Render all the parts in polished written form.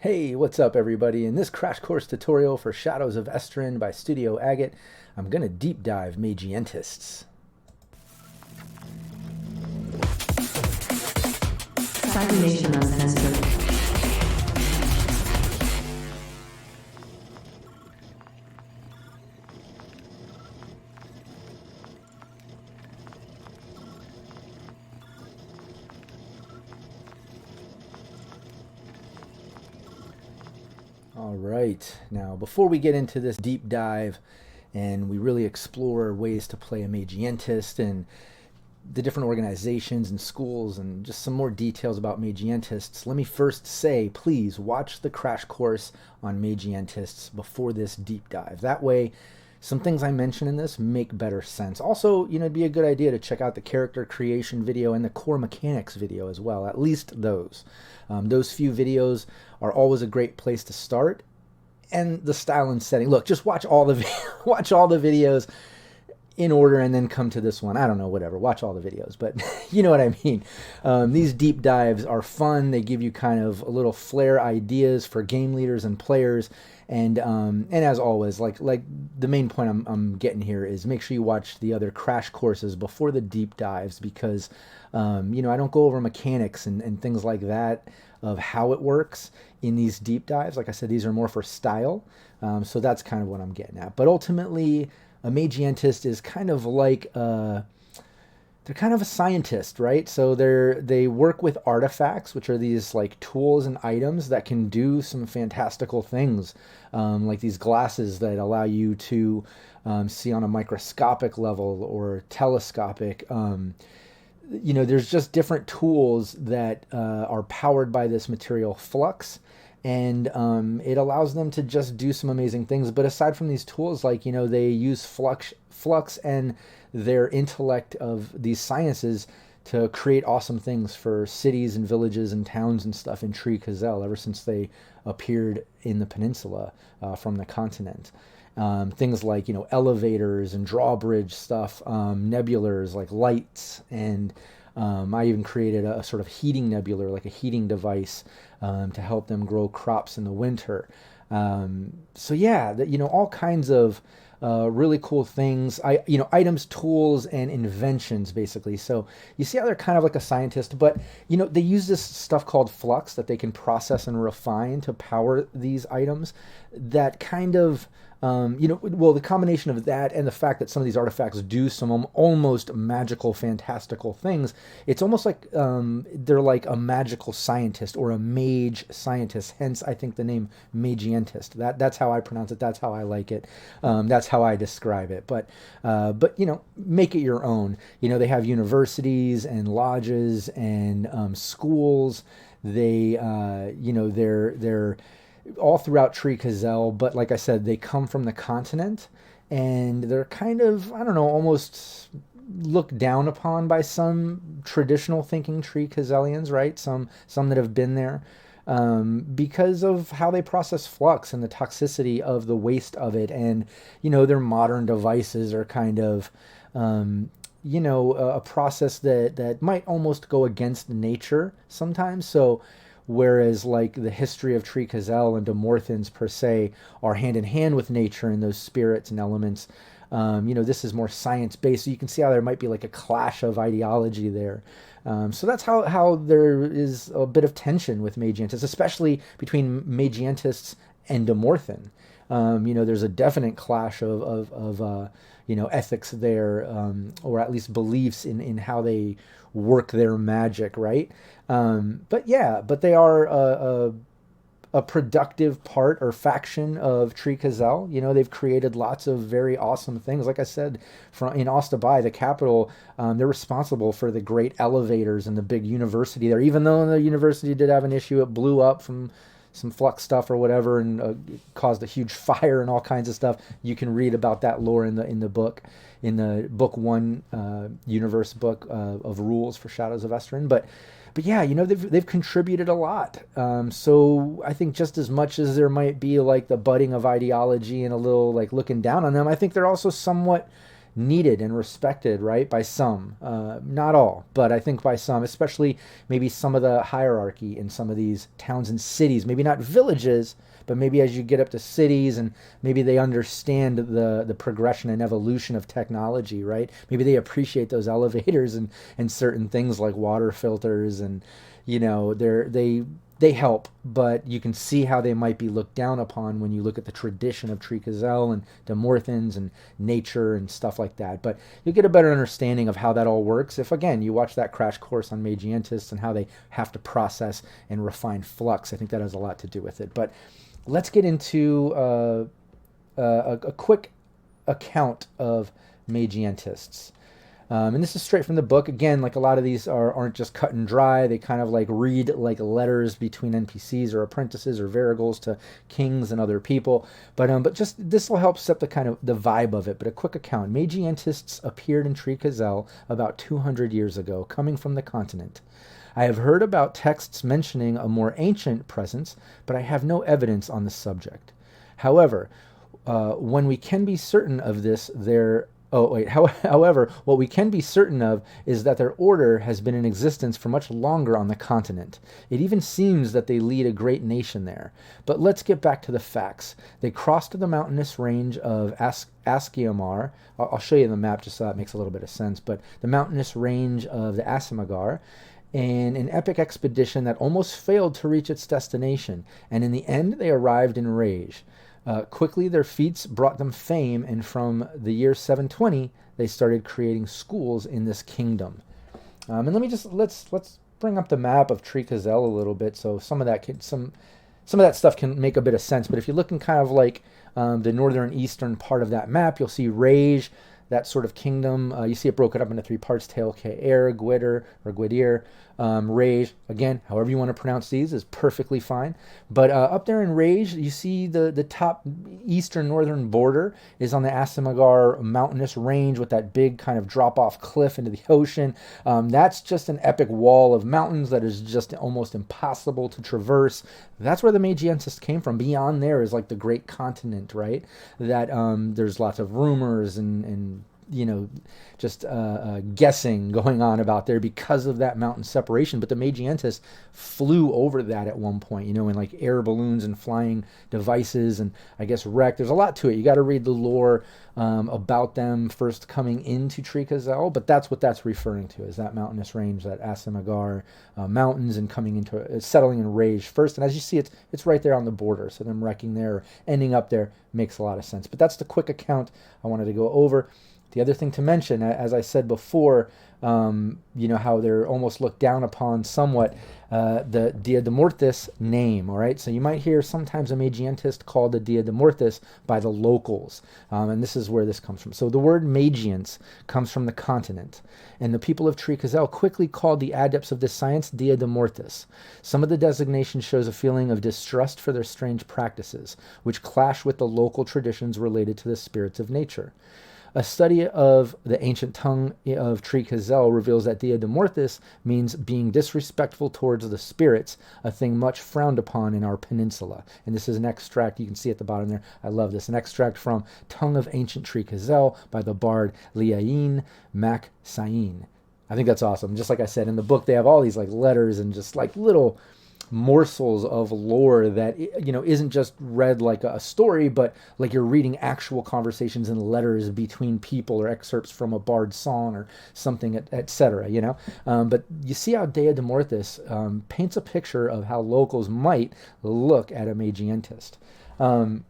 Hey, what's up everybody? In this crash course tutorial for Shadows of Esteren by Studio Agate, I'm going to deep dive Magientists. Cybernation uncensored. All right, now before we get into this deep dive and we really explore ways to play a Magientist and the different organizations and schools and just some more details about Magientists, let me first say, please watch the crash course on Magientists before this deep dive. That way, some things I mention in this make better sense. Also, it'd be a good idea to check out the character creation video and the core mechanics video as well, at least those. Those few videos are always a great place to start. And the style and setting. Look, just watch all the watch all the videos in order and then come to this one. I don't know, whatever. Watch all the videos, but you know what I mean. These deep dives are fun. They give you kind of a little flair ideas for game leaders and players. And as always, like the main point I'm getting here is make sure you watch the other crash courses before the deep dives because I don't go over mechanics and things like that of how it works in these deep dives. Like I said, these are more for style. So that's kind of what I'm getting at. But ultimately, a Magientist is kind of like they're kind of a scientist, right? So they work with artifacts, which are these like tools and items that can do some fantastical things, like these glasses that allow you to see on a microscopic level or telescopic. There's just different tools that are powered by this material flux, and it allows them to just do some amazing things. But aside from these tools, they use flux and their intellect of these sciences to create awesome things for cities and villages and towns and stuff in Tree Kazel ever since they appeared in the peninsula from the continent. Things like elevators and drawbridge stuff, nebulars like lights, and I even created a sort of heating nebular, like a heating device, to help them grow crops in the winter. So yeah, all kinds of really cool things. Items, tools, and inventions, basically. So you see how they're kind of like a scientist, but they use this stuff called flux that they can process and refine to power these items. That kind of the combination of that and the fact that some of these artifacts do some almost magical, fantastical things, it's almost like they're like a magical scientist or a mage scientist. Hence, I think the name Magientist. That's how I pronounce it. That's how I like it. That's how I describe it. But make it your own. They have universities and lodges and schools. They're all throughout Tree Kazel, but like I said, they come from the continent, and they're kind of, I don't know, almost looked down upon by some traditional thinking Tree Kazelians, right? Some that have been there, because of how they process flux and the toxicity of the waste of it, and their modern devices are kind of a process that might almost go against nature sometimes. So whereas like the history of Tree Kazel and Demorthins per se are hand in hand with nature and those spirits and elements, this is more science based. So you can see how there might be like a clash of ideology there. So that's how there is a bit of tension with Magientists, especially between Magientists and Demorthin. There's a definite clash of ethics there, or at least beliefs in how they work their magic, right? But they are a productive part or faction of Tree Kazel. They've created lots of very awesome things. Like I said, in Ostabai, the capital, they're responsible for the great elevators and the big university there. Even though the university did have an issue, it blew up from some flux stuff or whatever, and caused a huge fire and all kinds of stuff. You can read about that lore in the book, in the book one universe book of rules for Shadows of Esteren. But yeah, they've contributed a lot. So I think just as much as there might be like the budding of ideology and a little like looking down on them, I think they're also somewhat needed and respected, right, by some. Not all, but I think by some, especially maybe some of the hierarchy in some of these towns and cities, maybe not villages, but maybe as you get up to cities and maybe they understand the progression and evolution of technology, right? Maybe they appreciate those elevators and certain things like water filters, and they help, but you can see how they might be looked down upon when you look at the tradition of Tree-Kazel and Demorthans and nature and stuff like that. But you'll get a better understanding of how that all works if, again, you watch that crash course on Magientists and how they have to process and refine flux. I think that has a lot to do with it. But let's get into a quick account of Magientists. And this is straight from the book. Again, like a lot of these aren't just cut and dry. They kind of like read like letters between NPCs or apprentices or varigals to kings and other people. But just this will help set the kind of the vibe of it. But a quick account. Magientists appeared in Tree-Kazel about 200 years ago, coming from the continent. I have heard about texts mentioning a more ancient presence, but I have no evidence on the subject. However, when we can be certain of this, However, what we can be certain of is that their order has been in existence for much longer on the continent. It even seems that they lead a great nation there. But let's get back to the facts. They crossed the mountainous range of Askiamar. I'll show you the map just so that makes a little bit of sense. But the mountainous range of the Asimagar, in an epic expedition that almost failed to reach its destination. And in the end, they arrived in Rage. Quickly, their feats brought them fame, and from the year 720, they started creating schools in this kingdom. And let's bring up the map of Tree-Kazel a little bit, so some of that stuff can make a bit of sense. But if you're looking kind of like the northern eastern part of that map, you'll see Rage, that sort of kingdom. You see it broken up into three parts: Tail Air, Gwidir, or Gwidir, Rage. Again, however you want to pronounce these is perfectly fine. But up there in Rage, you see the top eastern northern border is on the Asimagar mountainous range with that big kind of drop-off cliff into the ocean. That's just an epic wall of mountains that is just almost impossible to traverse. That's where the Magientists came from. Beyond there is like the great continent, right? That there's lots of rumors and just guessing going on about there because of that mountain separation. But the Magientists flew over that at one point, in like air balloons and flying devices, and I guess wrecked. There's a lot to it. You got to read the lore about them first coming into Tree-Kazel, but that's what that's referring to, is that mountainous range, that Asimagar mountains, and coming into settling in Rage first. And as you see, it's right there on the border, so them wrecking there, ending up there, makes a lot of sense. But that's the quick account I wanted to go over. The other thing to mention, as I said before, how they're almost looked down upon somewhat, the Dia de Mortis name, all right? So you might hear sometimes a Magientist called the Dia de Mortis by the locals, and this is where this comes from. So the word Magients comes from the continent, and the people of Tree-Kazel quickly called the adepts of this science Dia de Mortis. Some of the designation shows a feeling of distrust for their strange practices, which clash with the local traditions related to the spirits of nature. A study of the ancient tongue of Tree-Kazel reveals that Dia de Mortis means being disrespectful towards the spirits, a thing much frowned upon in our peninsula. And this is an extract, you can see at the bottom there, I love this, an extract from Tongue of Ancient Tree-Kazel by the bard Liayin Mac Sain. I think that's awesome. Just like I said, in the book they have all these like letters and just like little morsels of lore that isn't just read like a story, but like you're reading actual conversations and letters between people, or excerpts from a bard's song or something, etc. But you see how Dia de Mortis paints a picture of how locals might look at a Magientist. And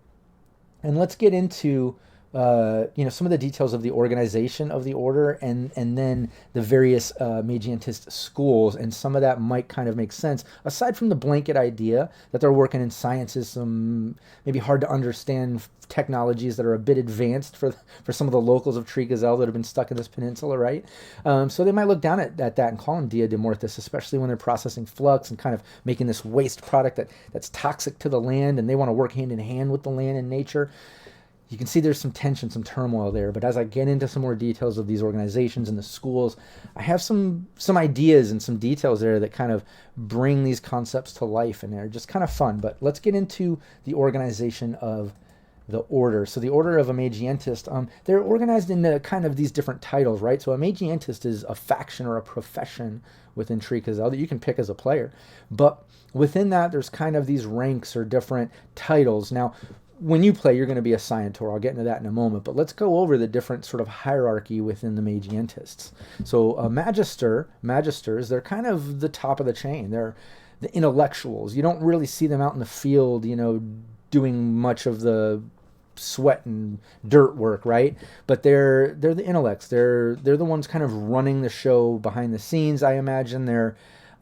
let's get into some of the details of the organization of the order, and then the various Magientist schools, and some of that might kind of make sense, aside from the blanket idea that they're working in sciences, some maybe hard to understand technologies that are a bit advanced for some of the locals of Tree-Kazel that have been stuck in this peninsula, right? So they might look down at that and call them Dia de Mortis, especially when they're processing flux and kind of making this waste product that's toxic to the land, and they want to work hand in hand with the land and nature. You can see there's some tension, some turmoil there. But as I get into some more details of these organizations and the schools, I have some ideas and some details there that kind of bring these concepts to life, and they're just kind of fun. But let's get into the organization of the order. So the order of a Magientist, they're organized into kind of these different titles, right? So a Magientist is a faction or a profession within Tree-Cazell that you can pick as a player. But within that, there's kind of these ranks or different titles. Now, when you play, you're going to be a Scientor. I'll get into that in a moment. But let's go over the different sort of hierarchy within the Magientists. So Magisters, they're kind of the top of the chain. They're the intellectuals. You don't really see them out in the field, doing much of the sweat and dirt work, right? But they're the intellects. They're the ones kind of running the show behind the scenes. I imagine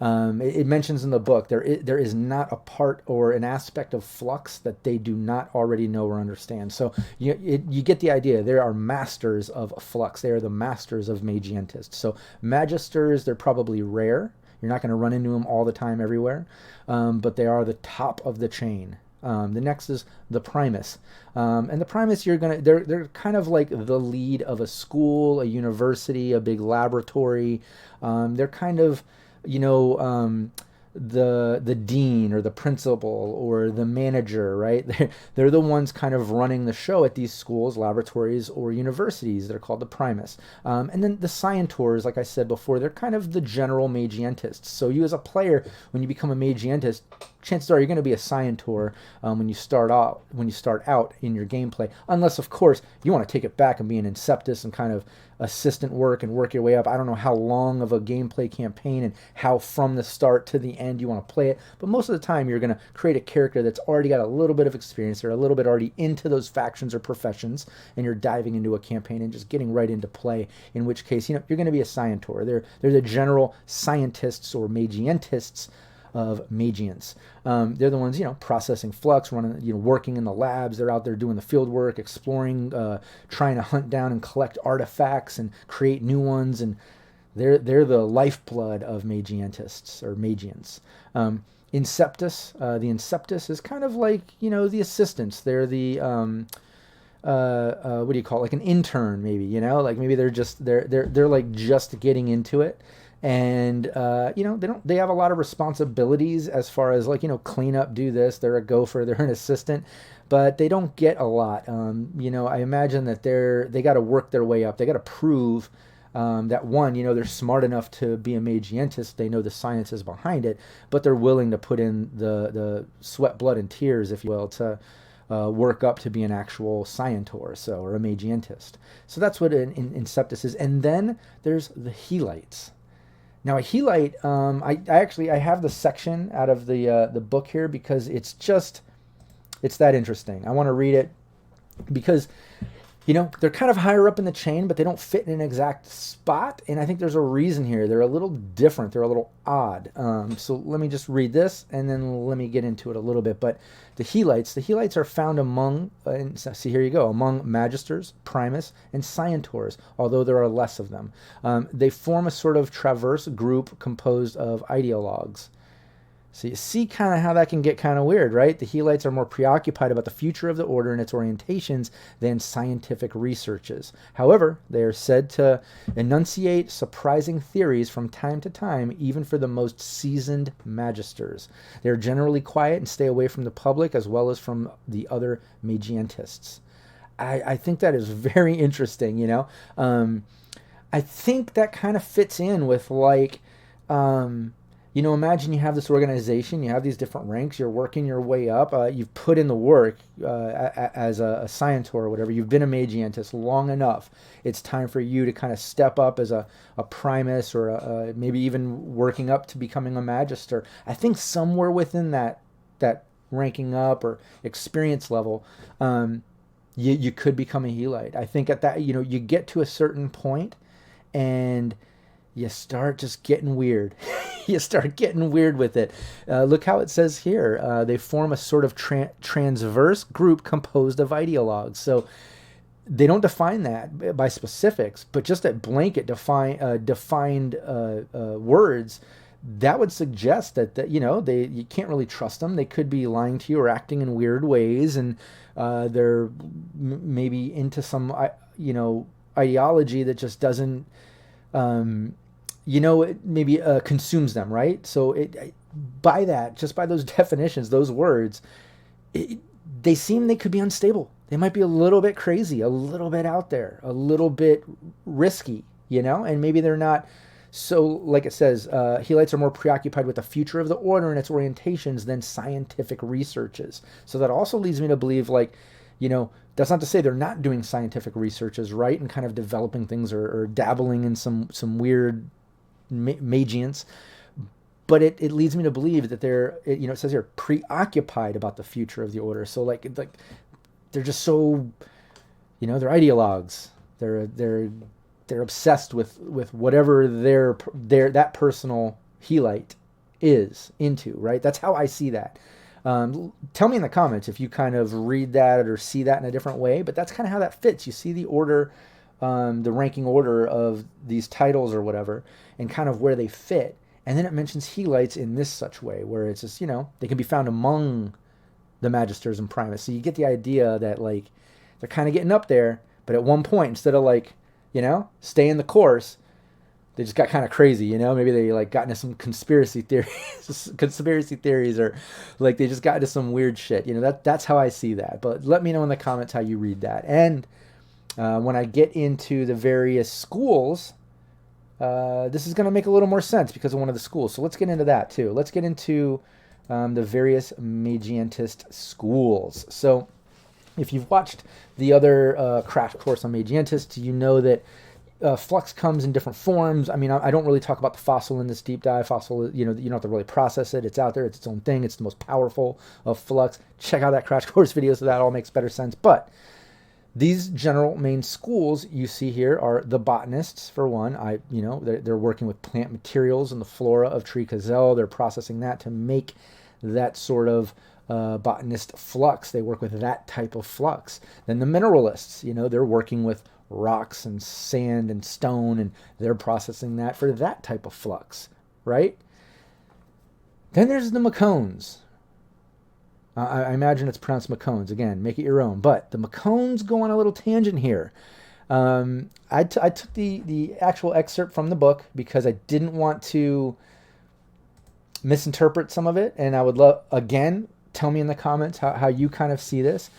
it mentions in the book there is not a part or an aspect of Flux that they do not already know or understand. So you get the idea. They are masters of Flux. They are the masters of Magientists. So Magisters, they're probably rare. You're not going to run into them all the time everywhere, but they are the top of the chain. The next is the Primus, and the Primus they're kind of like the lead of a school, a university, a big laboratory. They're kind of the dean or the principal or the manager, right? They're the ones kind of running the show at these schools, laboratories, or universities. They're called the Primus. And then the Scientors, like I said before, they're kind of the general Magientists. So you as a player, when you become a Magientist, chances are you're going to be a Scientor when you start out in your gameplay, unless of course you want to take it back and be an Inceptus and kind of assistant work and work your way up. I don't know how long of a gameplay campaign and how from the start to the end you want to play it, but most of the time you're going to create a character that's already got a little bit of experience. They're a little bit already into those factions or professions, and you're diving into a campaign and just getting right into play, in which case you're going to be a Scientor. They're the general scientists or Magientists of Magients. They're the ones, processing Flux, running, working in the labs. They're out there doing the field work, exploring, trying to hunt down and collect artifacts and create new ones. And they're the lifeblood of Magientists or Magians. Inceptus, the Inceptus is kind of like, the assistants. They're the, what do you call it? Like an intern, maybe, like maybe they're like just getting into it. And they have a lot of responsibilities as far as like clean up, do this. They're a gopher, they're an assistant, but they don't get a lot. I imagine that they got to work their way up. They got to prove that one, they're smart enough to be a Magientist. They know the sciences behind it, but they're willing to put in the sweat, blood, and tears, if you will, to work up to be an actual Scientor, or a Magientist. So that's what an Inceptus is. And then there's the Helites. Now a Helite, I have the section out of the book here because it's that interesting. I want to read it because they're kind of higher up in the chain, but they don't fit in an exact spot. And I think there's a reason here. They're a little different. They're a little odd. So let me just read this and then let me get into it a little bit. But the Helites are found among, see, here you go, among Magisters, Primus, and Scientors, although there are less of them. They form a sort of traverse group composed of ideologues. So you see kind of how that can get kind of weird, right? The Helites are more preoccupied about the future of the order and its orientations than scientific researches. However, they are said to enunciate surprising theories from time to time, even for the most seasoned Magisters. They are generally quiet and stay away from the public as well as from the other Magientists. I think that is very interesting, I think that kind of fits in with like... imagine you have this organization, you have these different ranks, you're working your way up, you've put in the work as a Scientor or whatever, you've been a Magientist long enough. It's time for you to kind of step up as a Primus or maybe even working up to becoming a Magister. I think somewhere within that ranking up or experience level, you could become a Helite. I think at that, you get to a certain point and you start just getting weird. You start getting weird with it. Look how it says here. They form a sort of transverse group composed of ideologues. So they don't define that by specifics, but just at blanket defined words, that would suggest that you can't really trust them. They could be lying to you or acting in weird ways, and they're maybe into some ideology that just doesn't. It maybe consumes them, right? So just by those definitions, those words, they seem they could be unstable. they might be a little bit crazy, a little bit out there, a little bit risky, and maybe they're not. So, like it says, Helites are more preoccupied with the future of the order and its orientations than scientific researches. So that also leads me to believe, that's not to say they're not doing scientific researches, right? And kind of developing things or dabbling in some weird magients. But it leads me to believe that it says here, preoccupied about the future of the order. So like they're just so, they're ideologues. They're obsessed with whatever their that personal Helite is into, right? That's how I see that. Tell me in the comments if you kind of read that or see that in a different way, but that's kind of how that fits. You see the order, the ranking order of these titles or whatever, and kind of where they fit. And then it mentions Helites in this such way, where it's just, they can be found among the Magisters and Primus. So you get the idea that, they're kind of getting up there, but at one point, instead of, stay in the course, they just got kind of crazy, Maybe they, got into some conspiracy theories, or, they just got into some weird shit. That's how I see that. But let me know in the comments how you read that. And when I get into the various schools, this is going to make a little more sense because of one of the schools. So let's get into that too. Let's get into the various Magientist schools. So if you've watched the other crash course on Magientist, you know that flux comes in different forms. I mean, I don't really talk about the fossil in this deep dive. Fossil, you don't have to really process it. It's out there. It's its own thing. It's the most powerful of flux. Check out that crash course video so that all makes better sense. But these general main schools you see here are the botanists, for one. They're working with plant materials and the flora of tree gazelle. They're processing that to make that sort of botanist flux. They work with that type of flux. Then the mineralists, they're working with rocks and sand and stone, and they're processing that for that type of flux, right? Then there's the Macones. I imagine it's pronounced Macones. Again, make it your own. But the Macones go on a little tangent here. I took the actual excerpt from the book because I didn't want to misinterpret some of it. And I would love, again, tell me in the comments how you kind of see this.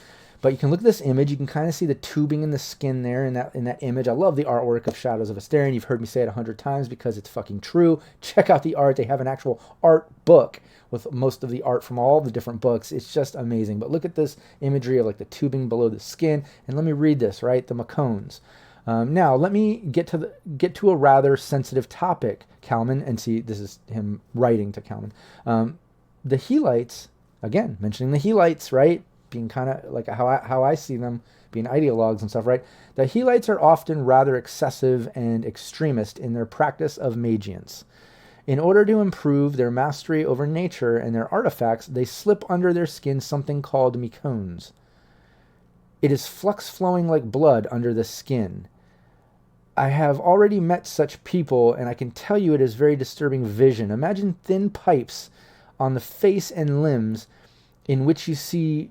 But you can look at this image. You can kind of see the tubing in the skin there in that image. I love the artwork of Shadows of Esteren. You've heard me say it 100 times because it's fucking true. Check out the art. They have an actual art book with most of the art from all the different books. It's just amazing. But look at this imagery of the tubing below the skin. And let me read this, right? The Macones. Now, let me get to a rather sensitive topic, Kalman. And see, this is him writing to Kalman. The Helites, again, mentioning the Helites, right? Being kind of how I see them, being ideologues and stuff, right? The Helites are often rather excessive and extremist in their practice of magience. In order to improve their mastery over nature and their artifacts, they slip under their skin something called Macones. It is flux flowing like blood under the skin. I have already met such people, and I can tell you it is very disturbing vision. Imagine thin pipes on the face and limbs in which you see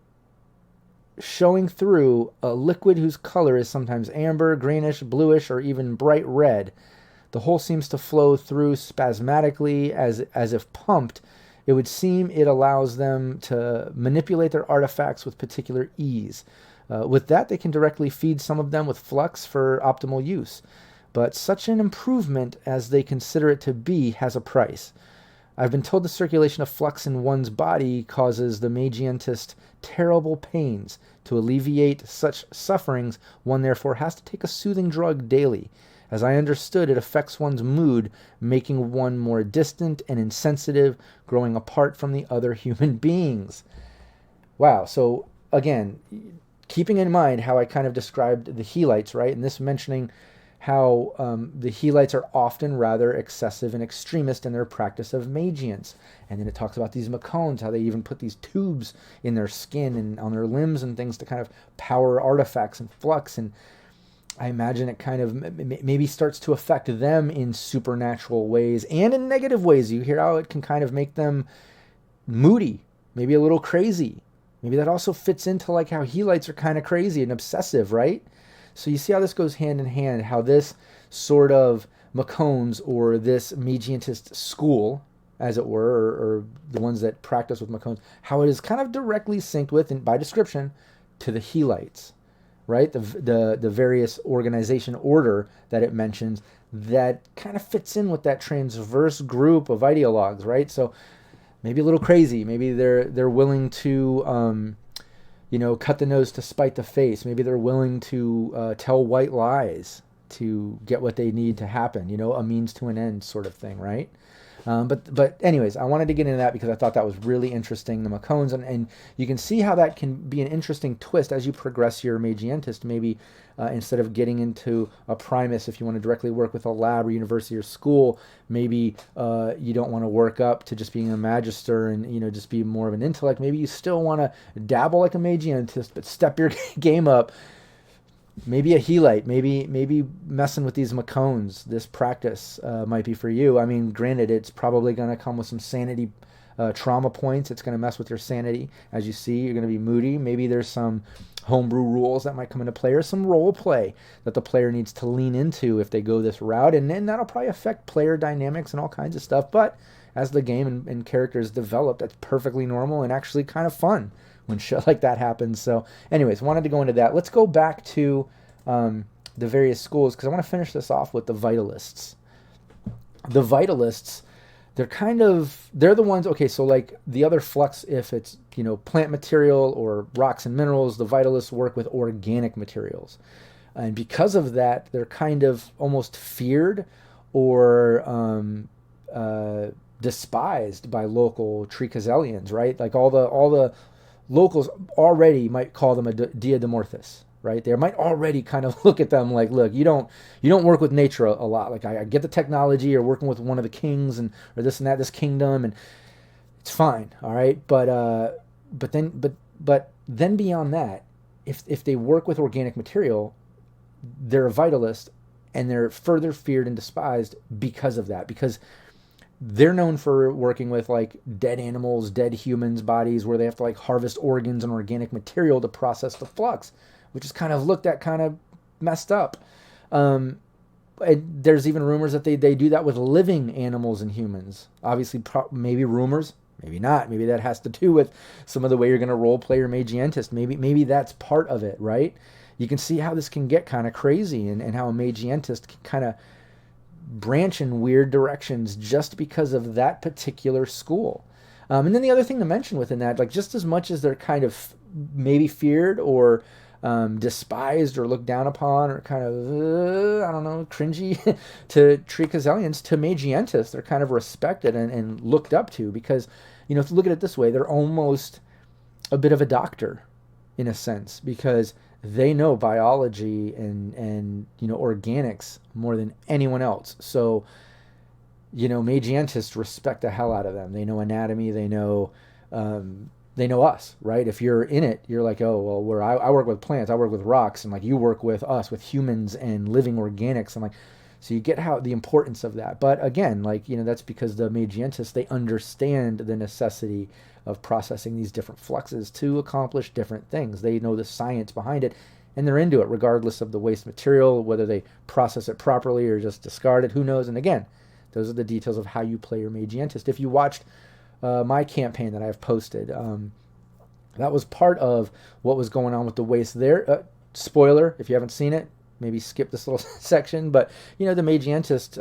showing through a liquid whose color is sometimes amber, greenish, bluish, or even bright red. The whole seems to flow through spasmodically as if pumped. It would seem it allows them to manipulate their artifacts with particular ease. With that, they can directly feed some of them with flux for optimal use. But such an improvement as they consider it to be has a price. I've been told the circulation of flux in one's body causes the Magientist terrible pains. To alleviate such sufferings, one therefore has to take a soothing drug daily. As I understood, it affects one's mood, making one more distant and insensitive, growing apart from the other human beings. Wow, so again, keeping in mind how I kind of described the Helites, right? And this mentioning how the Helites are often rather excessive and extremist in their practice of magience. And then it talks about these Macones, how they even put these tubes in their skin and on their limbs and things to kind of power artifacts and flux. And I imagine it kind of maybe starts to affect them in supernatural ways and in negative ways. You hear how it can kind of make them moody, maybe a little crazy. Maybe that also fits into how Helites are kind of crazy and obsessive, right? So you see how this goes hand in hand, how this sort of Macones or this Magientist school, as it were, or the ones that practice with Macones, how it is kind of directly synced with, and by description, to the Helites, right? The various organization order that it mentions that kind of fits in with that transverse group of ideologues, right? So maybe a little crazy. Maybe they're willing to cut the nose to spite the face. Maybe they're willing to tell white lies to get what they need to happen. A means to an end sort of thing, right? But anyways, I wanted to get into that because I thought that was really interesting, the Macones, and you can see how that can be an interesting twist as you progress your Magientist. Maybe instead of getting into a Primus, if you want to directly work with a lab or university or school, maybe you don't want to work up to just being a Magister and just be more of an intellect. Maybe you still want to dabble like a Magientist, but step your game up. Maybe a Helite, maybe messing with these Macones. This practice might be for you. I mean, granted, it's probably going to come with some sanity trauma points. It's going to mess with your sanity. As you see, you're going to be moody. Maybe there's some homebrew rules that might come into play, or some role play that the player needs to lean into if they go this route. And then that'll probably affect player dynamics and all kinds of stuff. But as the game and characters develop, that's perfectly normal and actually kind of fun when shit like that happens. So anyways, wanted to go into that. Let's go back to the various schools, because I want to finish this off with the Vitalists. The Vitalists, they're the ones, okay, so like the other flux, if it's, plant material or rocks and minerals, the Vitalists work with organic materials. And because of that, they're kind of almost feared or despised by local Tricazelians, right? Like all the locals already might call them a Dia de Mortis, right? They might already kind of look at them like, look, you don't work with nature a lot. Like I get the technology, you're working with one of the kings or this and that, this kingdom, and it's fine, all right. But then beyond that, if they work with organic material, they're a Vitalist, and they're further feared and despised because of that, because they're known for working with like dead animals, dead humans' bodies, where they have to like harvest organs and organic material to process the flux, which is kind of looked at kind of messed up. And there's even rumors that they do that with living animals and humans. Obviously, maybe rumors, maybe not. Maybe that has to do with some of the way you're going to role play your Magientist. Maybe that's part of it, right? You can see how this can get kind of crazy, and how a Magientist can kind of branch in weird directions just because of that particular school. And then the other thing to mention within that, like just as much as they're kind of maybe feared or despised or looked down upon or kind of, I don't know, cringy to Tricazelians, to Magientists, they're kind of respected and looked up to because, if you look at it this way, they're almost a bit of a doctor in a sense, because they know biology and organics more than anyone else. So, Magientists respect the hell out of them. They know anatomy. They know us, right? If you're in it, you're like, oh, well, I work with plants, I work with rocks, and like you work with us, with humans and living organics, and like, so you get how the importance of that. But again, like, that's because the Magientists, they understand the necessity of processing these different fluxes to accomplish different things. They know the science behind it, and they're into it regardless of the waste material, whether they process it properly or just discard it, who knows. And again, those are the details of how you play your Magientist. If you watched my campaign that I've posted, that was part of what was going on with the waste there. Spoiler, if you haven't seen it, maybe skip this little section, but the Magientist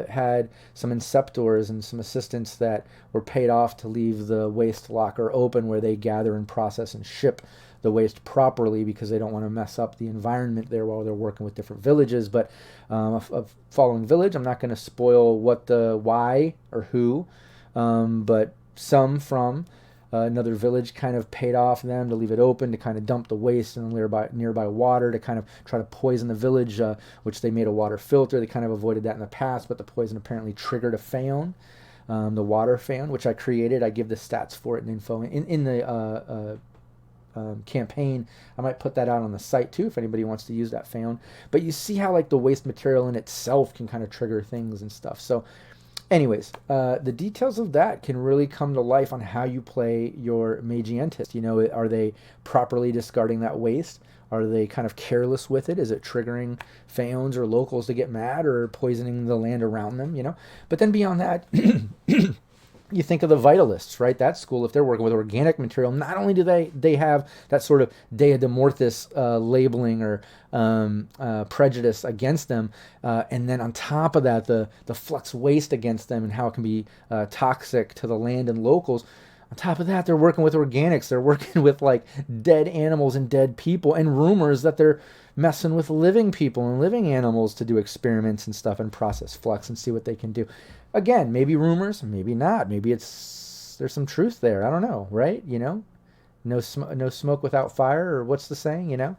had some inceptors and some assistants that were paid off to leave the waste locker open, where they gather and process and ship the waste properly, because they don't want to mess up the environment there while they're working with different villages. But a following village, I'm not going to spoil what the why or who, but some from another village kind of paid off them to leave it open, to kind of dump the waste in nearby water, to kind of try to poison the village, which they made a water filter. They kind of avoided that in the past, but the poison apparently triggered a phaon, the water phaon, which I created. I give the stats for it and info in the campaign. I might put that out on the site too if anybody wants to use that phaon. But you see how like the waste material in itself can kind of trigger things and stuff. So anyways, the details of that can really come to life on how you play your Magientist. Are they properly discarding that waste? Are they kind of careless with it? Is it triggering phaons or locals to get mad or poisoning the land around them? But then beyond that, you think of the Vitalists, right? That school, if they're working with organic material, not only do they have that sort of Dea de Mortis labeling or prejudice against them, and then on top of that, the flux waste against them and how it can be toxic to the land and locals. On top of that, they're working with organics. They're working with like dead animals and dead people, and rumors that they're messing with living people and living animals to do experiments and stuff and process flux and see what they can do. Again, maybe rumors, maybe not. Maybe there's some truth there. I don't know, right? No smoke without fire, or what's the saying?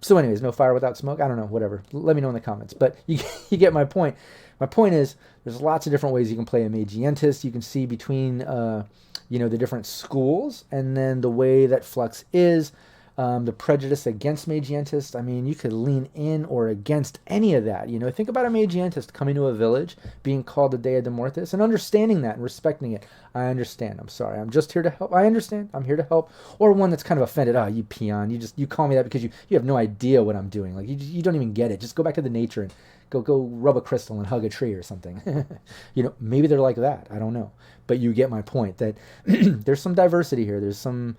So anyways, no fire without smoke. I don't know, whatever. Let me know in the comments. But you get my point. My point is, there's lots of different ways you can play a Magientist. You can see between the different schools, and then the way that Flux is. The prejudice against Magientists, I mean, you could lean in or against any of that. Think about a Magientist coming to a village, being called a Dea de Mortis, and understanding that and respecting it. I understand. I'm sorry. I'm just here to help. I understand. I'm here to help. Or one that's kind of offended. Oh, you peon. You call me that because you have no idea what I'm doing. Like, you don't even get it. Just go back to the nature and go rub a crystal and hug a tree or something. Maybe they're like that. I don't know. But you get my point that there's some diversity here. There's some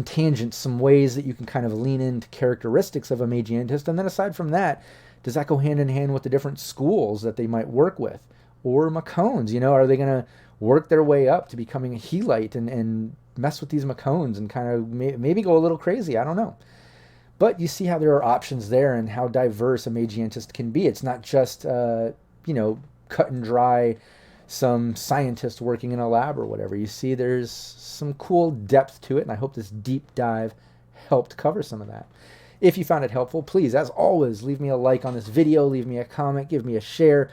tangents, some ways that you can kind of lean into characteristics of a Magientist. And then aside from that, does that go hand in hand with the different schools that they might work with? Or Macones, are they going to work their way up to becoming a Helite and mess with these Macones and kind of maybe go a little crazy? I don't know. But you see how there are options there and how diverse a Magientist can be. It's not just, cut and dry, some scientist working in a lab or whatever. You see there's some cool depth to it, and I hope this deep dive helped cover some of that. If you found it helpful, please, as always, leave me a like on this video, leave me a comment, give me a share.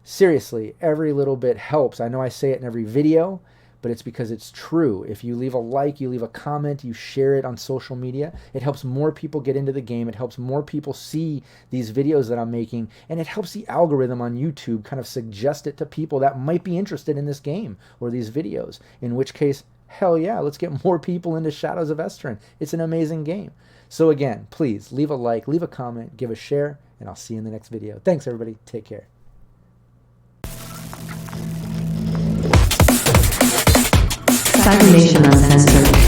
Seriously, every little bit helps. I know I say it in every video, but it's because it's true. If you leave a like, you leave a comment, you share it on social media, it helps more people get into the game. It helps more people see these videos that I'm making, and it helps the algorithm on YouTube kind of suggest it to people that might be interested in this game or these videos, in which case, hell yeah, let's get more people into Shadows of Esteren. It's an amazing game. So again, please leave a like, leave a comment, give a share, and I'll see you in the next video. Thanks, everybody. Take care. Cybernation Uncensored.